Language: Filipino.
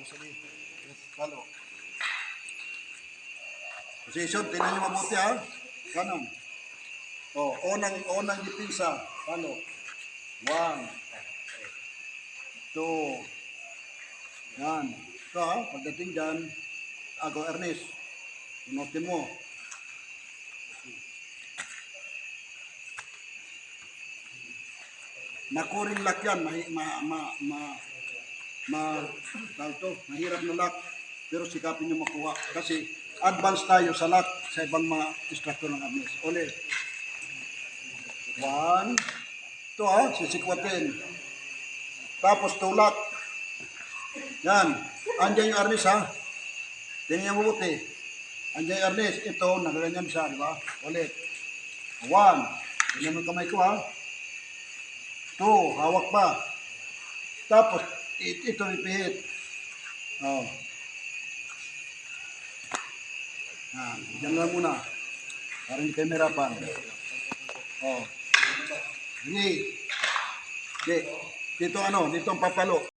Sige. Palo. Position, tingnan nyo mabuti ha. Kanan. O, unang gipisa. Palo. 1, 2. Yan. Ito ha, pagdating dyan, Ago Ernest. Pinutin mo. Makuring lock yan. Mahirap na lock. Pero sikapin nyo makuha. Kasi advance tayo sa lock sa ibang mga instructor ng Arnes. Ulit. 1. Ito ha, sisikwatin. Tapos tulak. Yan. Andiyan yung Arnes ha. Tingnan niya mabuti. Andiyan yung Arnes. Ito, nagaganyan siya, di ba? Ulit. 1. Tingnan mo kamay ko ha. 2. Hawak pa. Tapos, ito ipihit. Oh. Diyan lang muna. Para hindi kayo merapan. Oh. Hindi. Dito ang papalo.